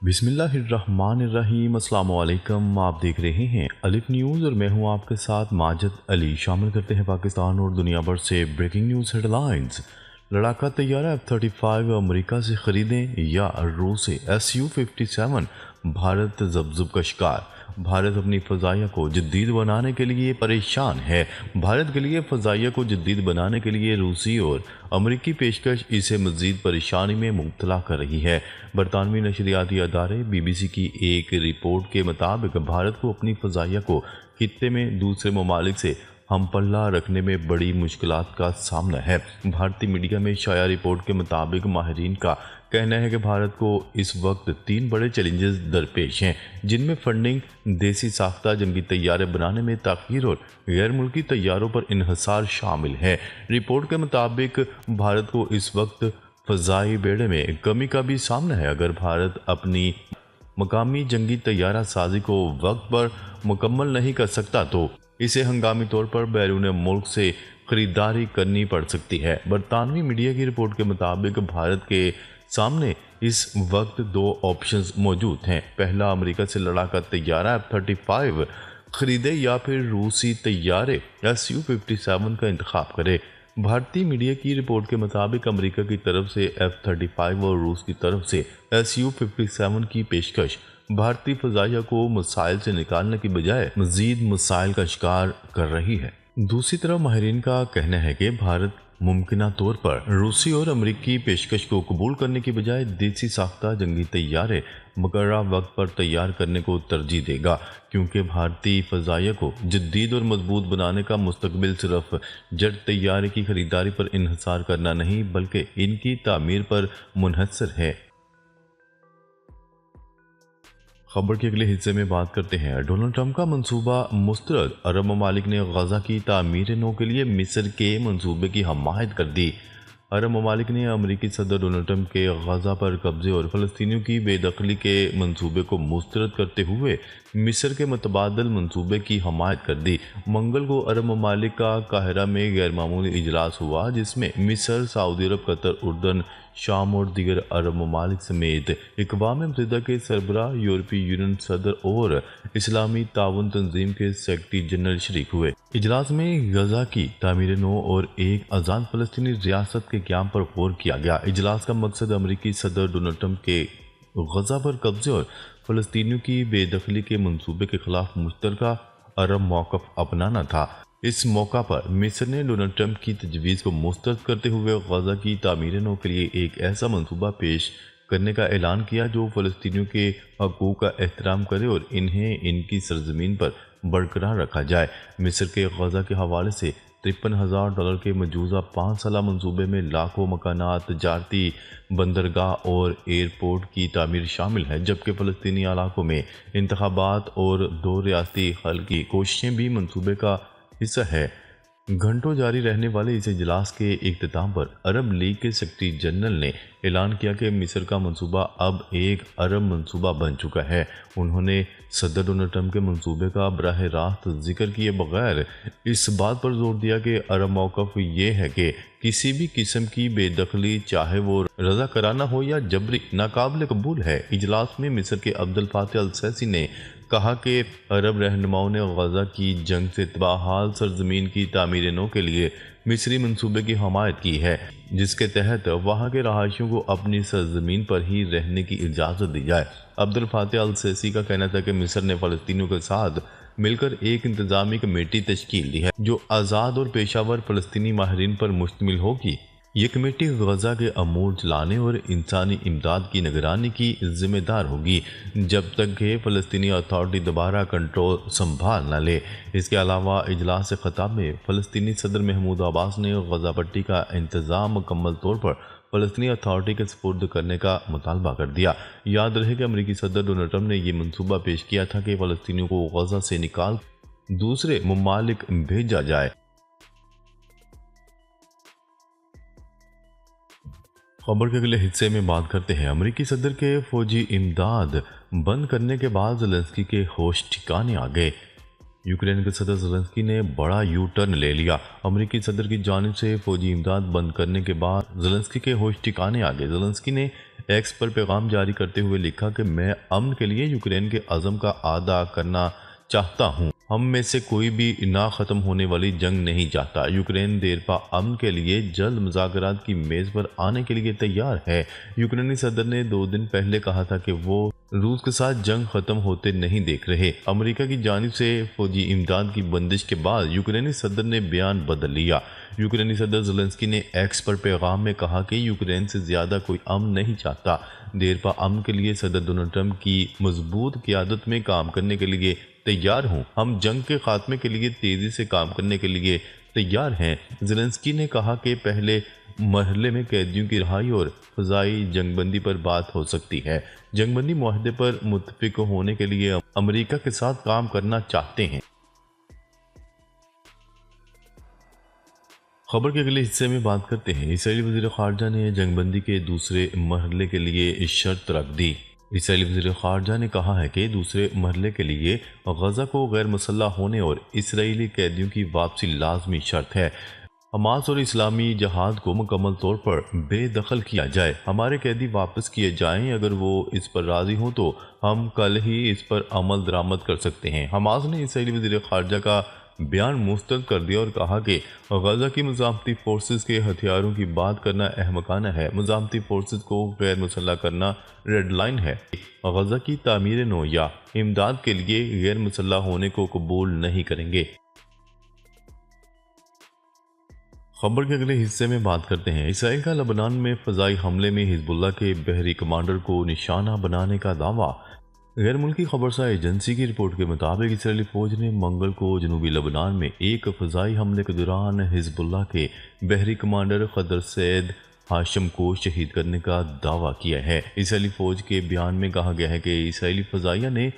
बिस्मिल्लाहिर्रहमानिर्रहीम। अस्सलाम वालेकुम। आप देख रहे हैं अलिफ न्यूज़ और मैं हूं आपके साथ माजिद अली। शामिल करते हैं पाकिस्तान और दुनिया भर से ब्रेकिंग न्यूज़ हेडलाइंस। लड़ाका तैयारा F-35 अमेरिका से खरीदें या रूस से Su-57, भारत ज़ब्ज़ब का शिकार। भारत अपनी फ़ज़ाइया को जदीद बनाने के लिए परेशान है। भारत के लिए फ़ज़ाइया को जदीद बनाने के लिए रूसी और अमरीकी पेशकश इसे मज़ीद परेशानी में मुब्तला कर रही है। बरतानवी नशरियाती अदारे BBC की एक रिपोर्ट के मुताबिक भारत को अपनी फ़ज़ाइया को खित्ते में दूसरे ममालिक से हम पल्ला रखने में बड़ी मुश्किलात का सामना है। भारतीय मीडिया में शाया रिपोर्ट के मुताबिक माहिरीन का कहना है कि भारत को इस वक्त 3 बड़े चैलेंजेस दरपेश हैं, जिनमें फंडिंग, देसी साख्ता जंगी तैयारे बनाने में ताख़ीर और गैर मुल्की तैयारों पर इन्हिसार शामिल है। रिपोर्ट के मुताबिक भारत को इस वक्त फ़ज़ाई बेड़े में कमी का भी सामना है। अगर भारत अपनी मकामी जंगी तैयारा साजी को वक्त पर मुकम्मल नहीं कर सकता तो इसे हंगामी तौर पर बैरून मुल्क से खरीदारी करनी पड़ सकती है। बरतानवी मीडिया की रिपोर्ट के मुताबिक भारत के सामने इस वक्त 2 ऑप्शंस मौजूद हैं। पहला, अमेरिका से लड़ाका तैयारा F-35 खरीदे या फिर रूसी तैयारे Su-57 का इंतखाब करे। भारतीय मीडिया की रिपोर्ट के मुताबिक अमेरिका की तरफ से F-35 और रूस की तरफ से Su-57 की पेशकश भारतीय फ़ज़ाइया को मसाइल से निकालने की बजाय मज़ीद मसाइल का शिकार कर रही है। दूसरी तरफ माहिरीन का कहना है कि भारत मुमकिना तौर पर रूसी और अमरीकी पेशकश को कबूल करने की बजाय देसी साख्ता जंगी तैयारे मुकर्ररा वक्त पर तैयार करने को तरजीह देगा, क्योंकि भारतीय फ़ज़ाइया को जदीद और मजबूत बनाने का मुस्तकबिल सिर्फ जेट तैयारे की खरीदारी पर इन्हिसार करना नहीं बल्कि इनकी तामीर पर मुनहसर है। खबर के अगले हिस्से में बात करते हैं। डोनाल्ड ट्रंप का मंसूबा मुस्तरद। अरब ममालिक ने गजा की तामीर नौ के लिए मिस्र के मंसूबे की हमायत कर दी। अरब ममालिक ने अमरीकी सदर डोनाल्ड ट्रंप के गजा पर कब्जे और फ़लस्तीनियों की बेदखली के मंसूबे को मुस्तरद करते हुए मिस्र के मुतबादल मंसूबे की हमायत कर दी। मंगल को अरब ममालिक का काहिरा में गैर मामूली इजलास हुआ, जिसमें मिस्र, सऊदी अरब, कतर, उर्दन, शाम और दीगर अरब ममालिक समेत अक़वाम मुत्तहिदा के सरबराह, यूरोपीय यूनियन सदर और इस्लामी ताउन तंजीम के सेक्रेटरी जनरल शरीक हुए। इजलास में गजा की तामीर नौ और एक आज़ाद फ़लस्तीनी रियासत के क़याम पर गौर किया गया। इजलास का मकसद अमरीकी सदर डोनाल्ड ट्रंप के गजा पर कब्जे और फ़लस्तीनियों की बेदखली के मंसूबे के खिलाफ मुश्तरका अरब मौक़िफ़ अपनाना था। इस मौका पर मिस्र ने डोनाल्ड ट्रंप की तजवीज़ को मुस्तरद करते हुए गजा की तामीर नौ के लिए एक ऐसा मंसूबा पेश करने का ऐलान किया जो फ़लस्तीनियों के हकूक़ का एहतराम करे और इन्हें इनकी सरजमीन पर बरकरार रखा जाए। मिस्र के गजा के हवाले से $53,000 के मौजूदा 5 साला मंसूबे में लाखों मकानात, तजारती बंदरगाह और एयरपोर्ट की तामीर शामिल है, जबकि फ़लस्तीनी इलाकों में इंतखाबात और 2 रियासती हल की कोशिशें भी मंसूबे का हिस्सा है। घंटों जारी रहने वाले इस इजलास के इख्तिताम पर अरब लीग के सेक्रेटरी जनरल ने ऐलान किया कि मिस्र का मंसूबा अब एक अरब मंसूबा बन चुका है। उन्होंने सदर डोनाल्ड ट्रंप के मंसूबे का बराह रास्त जिक्र किए बगैर इस बात पर जोर दिया कि अरब मौक़िफ़ ये है कि किसी भी किस्म की बेदखली, चाहे वो रज़ा कराना हो या जबरी, नाकाबिल कबूल है। इजलास में मिस्र के अब्दुल फातह अल सीसी ने कहा कि अरब रहनुमाओं ने गजा की जंग से तबाहाल सरजमीन की तामीर नौ के लिए मिस्री मंसूबे की हमायत की है, जिसके तहत वहाँ के रहायशियों को अपनी सरजमीन पर ही रहने की इजाज़त दी जाए। अब्दुल फातह अल सीसी का कहना था कि मिस्र ने फ़लस्तीनियों के साथ मिलकर एक इंतज़ामी कमेटी तश्कील दी है जो आज़ाद और पेशावर फ़लस्तीनी माहिरीन पर मुश्तमिल होगी। ये कमेटी गजा के अमूर चलाने और इंसानी इमदाद की निगरानी की जिम्मेदार होगी जब तक कि फ़लस्तीनी अथॉरिटी दोबारा कंट्रोल संभाल न ले। इसके अलावा इजलास से ख़ताब में फ़लस्तीनी सदर महमूद अब्बास ने गजा पट्टी का इंतज़ाम मुकम्मल तौर पर फ़लस्तीनी अथॉरिटी के सुपुर्द करने का मुतालबा कर दिया। याद रहे कि अमरीकी सदर डोनाल्ड ट्रंप ने यह मनसूबा पेश किया था कि फ़लस्तीनियों को गजा से निकाल दूसरे ममालिक भेजा जाए। खबर के अगले हिस्से में बात करते हैं। अमरीकी सदर के फौजी इमदाद बंद करने के बाद ज़ेलेंस्की के होश ठिकाने आ गए। यूक्रेन के सदर ज़ेलेंस्की ने बड़ा यू टर्न ले लिया। अमरीकी सदर की जानिब से फौजी इमदाद बंद करने के बाद ज़ेलेंस्की के होश ठिकाने आ गए। ज़ेलेंस्की ने एक्स पर पैगाम जारी करते हुए लिखा कि मैं अमन के लिए यूक्रेन के अज़म का अदा करना चाहता हूँ। हम में से कोई भी ना ख़त्म होने वाली जंग नहीं चाहता। यूक्रेन देरपा अमन के लिए जल्द मुज़ाकरात की मेज़ पर आने के लिए तैयार है। यूक्रेनी सदर ने 2 दिन पहले कहा था कि वो रूस के साथ जंग खत्म होते नहीं देख रहे। अमेरिका की जानिब से फौजी इमदाद की बंदिश के बाद यूक्रेनी सदर ने बयान बदल लिया। यूक्रेनी सदर ज़ेलेंस्की ने एक्स पर पैगाम में कहा कि यूक्रेन से ज़्यादा कोई अमन नहीं चाहता। देरपा अमन के लिए सदर डोनाल्ड ट्रंप की मजबूत क़यादत में काम करने के लिए तैयार हूँ। हम जंग के खात्मे के लिए तेज़ी से काम करने के लिए तैयार हैं। ज़ेलेंस्की ने कहा कि पहले मरहले में कैदियों की रिहाई और फ़ज़ाई जंगबंदी पर बात हो सकती है। जंगबंदी मुआहदे पर मुत्तफ़िक होने के लिए अमेरिका के साथ काम करना चाहते हैं। खबर के अगले हिस्से में बात करते हैं। इसराइली वज़ीर ख़ारजा ने जंगबंदी के दूसरे मरहले के लिए शर्त रख दी। इसराइली वज़ीर ख़ारजा ने कहा है कि दूसरे मरहले के लिए गज़ा को गैर मुसल्लह होने और इसराइली कैदियों की वापसी लाजमी शर्त है। हमास और इस्लामी जहाद को मुकम्मल तौर पर बेदखल किया जाए। हमारे कैदी वापस किए जाएं। अगर वो इस पर राज़ी हों तो हम कल ही इस पर अमल दरामद कर सकते हैं। हमास ने इसराइली वज़ीर ख़ारजा का बयान मुस्तरद कर दिया और कहा कि गज़ा की मुज़ाहमती फोर्सेस के हथियारों की बात करना अहमकाना है। मुज़ाहमती फोर्सेस को गैर मुसल्लह करना रेड लाइन है। गज़ा की तामीर नो या इमदाद के लिए गैर मुसल्लह होने को कबूल नहीं करेंगे। खबर के अगले हिस्से में बात करते हैं। इसराइल का लबनान में फ़ज़ाई हमले में हिज़्बुल्लाह के बहरी कमांडर को निशाना बनाने का दावा। गैर मुल्की खबरसा एजेंसी की रिपोर्ट के मुताबिक इसराइली फ़ौज ने मंगल को जनूबी लबनान में एक फ़ज़ाई हमले के दौरान हिज़्बुल्लाह के बहरी कमांडर क़दर सैद हाशम को शहीद करने का दावा किया है। इसराइली फ़ौज के बयान में कहा गया है कि इसराइली फ़ज़ाइया ने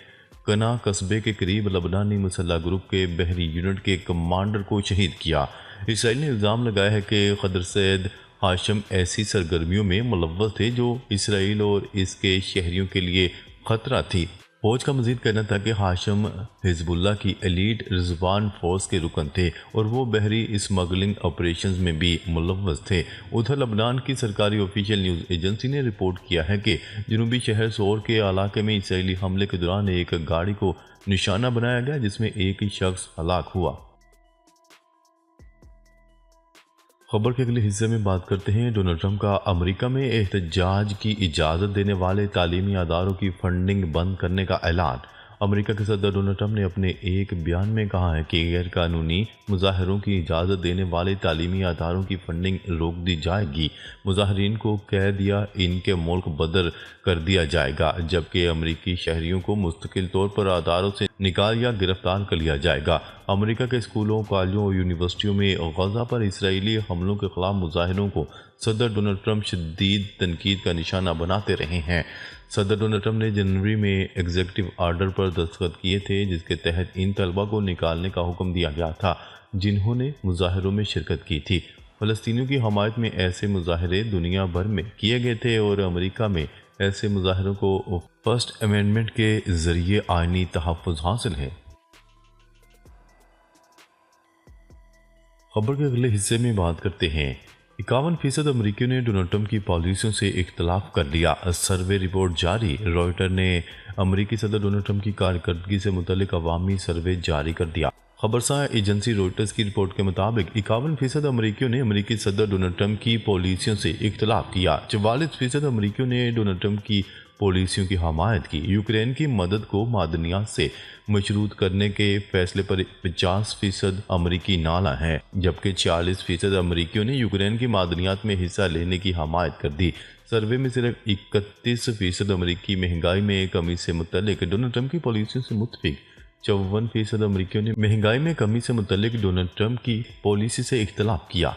कना कस्बे के करीब लबनानी मुसल्लह ग्रुप के बहरी यूनिट के कमांडर को शहीद किया। इसराइल ने इल्ज़ाम लगाया है कि क़दर सैद हाशम ऐसी सरगर्मियों में मुलव्वस थे जो इसराइल और इसके शहरियों के लिए खतरा थी। फौज का मजीद कहना था कि हाशम हिज़्बुल्लाह की एलीट रिजवान फोर्स के रुकन थे और वो बहरी स्मगलिंग ऑपरेशंस में भी मुलव्वस थे। उधर लबनान की सरकारी ऑफिशियल न्यूज़ एजेंसी ने रिपोर्ट किया है कि जनूबी शहर सोर के इलाके में इसराइली हमले के दौरान एक गाड़ी को निशाना बनाया गया जिसमें एक ही शख्स हलाक हुआ। खबर के अगले हिस्से में बात करते हैं। डोनाल्ड ट्रंप का अमेरिका में एहतजाज की इजाज़त देने वाले तालीमी अदारों की फंडिंग बंद करने का ऐलान। अमेरिका के सदर डोनाल्ड ट्रंप ने अपने एक बयान में कहा है कि गैर कानूनी मुजाहरों की इजाज़त देने वाले तालीमी अदारों की फंडिंग रोक दी जाएगी। मुजाहरीन को कैद या इनके मुल्क बदर कर दिया जाएगा, जबकि अमेरिकी शहरियों को मुस्तकिल तौर पर अदारों से निकाल या गिरफ्तार कर लिया जाएगा। अमेरिका के स्कूलों, कॉलेजों और यूनिवर्सिटियों में गज़ा पर इसराइली हमलों के खिलाफ मुजाहिरों को सदर डोनाल्ड ट्रंप शदीद तनकीद का निशाना बनाते रहे हैं। सदर डोनाल्ड ट्रंप ने जनवरी में एग्जीक्यूटिव आर्डर पर दस्तखत किए थे जिसके तहत इन तलबा को निकालने का हुक्म दिया गया था जिन्होंने मुजाहिरों में शिरकत की थी। फ़लस्तीनियों की हमायत में ऐसे मुजाहरे दुनिया भर में किए गए थे और अमेरिका में ऐसे मुजाहिरों को फर्स्ट अमेंडमेंट के ज़रिए आइनी तहफ़्फ़ुज़ हासिल है। खबर के अगले हिस्से में बात करते हैं। 51% अमरीकियों ने डोनाल्ड ट्रंप की पॉलिसियों से इख्तलाफ कर लिया। सर्वे रिपोर्ट जारी। रॉयटर ने अमरीकी सदर डोनाल्ड ट्रंप की कारकर्दगी से मुतल्लिक अवामी सर्वे जारी कर दिया। खबरसा एजेंसी रॉयटर्स की रिपोर्ट के मुताबिक 51% अमरीकियों ने अमरीकी सदर डोनाल्ड ट्रंप की पॉलिसियों से इख्तलाफ किया। 44% अमरीकियों ने डोनाल्ड ट्रंप की पॉलिसियों की हमायत की। यूक्रेन की मदद को मादनियात से मशरूत करने के फैसले पर 50% अमरीकी नाला हैं, जबकि 40% अमरीकियों ने यूक्रेन की मादनियात में हिस्सा लेने की हमायत कर दी। सर्वे में सिर्फ 31% अमरीकी महंगाई में कमी से मुतल्लिक डोनाल्ड ट्रंप की पॉलिसियों से मुत्तफिक। 54% अमरीकियों ने महंगाई में कमी से मुतल्लिक डोनाल्ड ट्रंप की पॉलिसी से इख्तलाफ किया।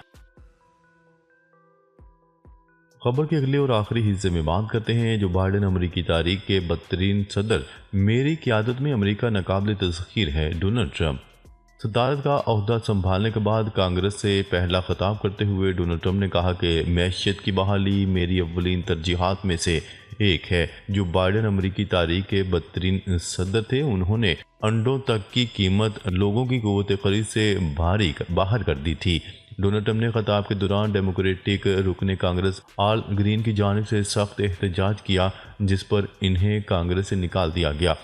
खबर के अगले और आखिरी हिस्से में बात करते हैं। जो बाइडेन अमरीकी तारीख के बदतरीन सदर, मेरी क़यादत में अमरीका नाकाबिल तस्खीर है। डोनाल्ड ट्रंप सदारत का ओहदा संभालने के बाद कांग्रेस से पहला खिताब करते हुए डोनाल्ड ट्रंप ने कहा कि मैशियत की बहाली मेरी अव्वलीन तरजीहात में से एक है। जो बाइडेन अमरीकी तारीख के बदतरीन सदर थे, उन्होंने अंडों तक की कीमत लोगों की क़ुव्वत ख़रीद से बाहर कर दी थी। डोनाल्ड ट्रंप ने खिताब के दौरान डेमोक्रेटिक रुकने कांग्रेस आल ग्रीन की जानिब से सख्त एहतजाज किया, जिस पर इन्हें कांग्रेस से निकाल दिया गया।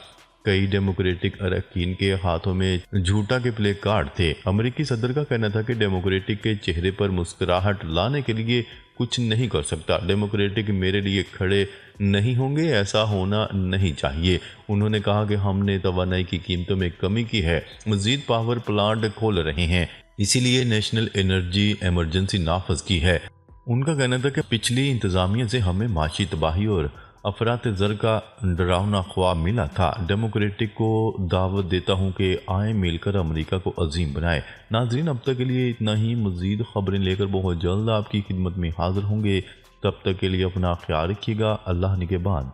कई डेमोक्रेटिक अरकान के हाथों में झूठा के प्ले कार्ड थे। अमेरिकी सदर का कहना था कि डेमोक्रेटिक के चेहरे पर मुस्कुराहट लाने के लिए कुछ नहीं कर सकता। डेमोक्रेटिक मेरे लिए खड़े नहीं होंगे, ऐसा होना नहीं चाहिए। उन्होंने कहा कि हमने तवानाई की कीमतों में कमी की है, मजीद पावर प्लांट खोल रहे हैं, इसीलिए नेशनल एनर्जी इमरजेंसी नाफज की है। उनका कहना था कि पिछली इंतजामिया से हमें माशी तबाही और अफरात ज़र का डरावना ख्वाब मिला था। डेमोक्रेटिक को दावत देता हूँ कि आए मिलकर अमेरिका को अजीम बनाए। नाजरीन, अब तक के लिए इतना ही। मज़ीद ख़बरें लेकर बहुत जल्द आपकी खिदमत में हाजिर होंगे। तब तक के लिए अपना ख्याल रखिएगा। अल्लाह निगहबान।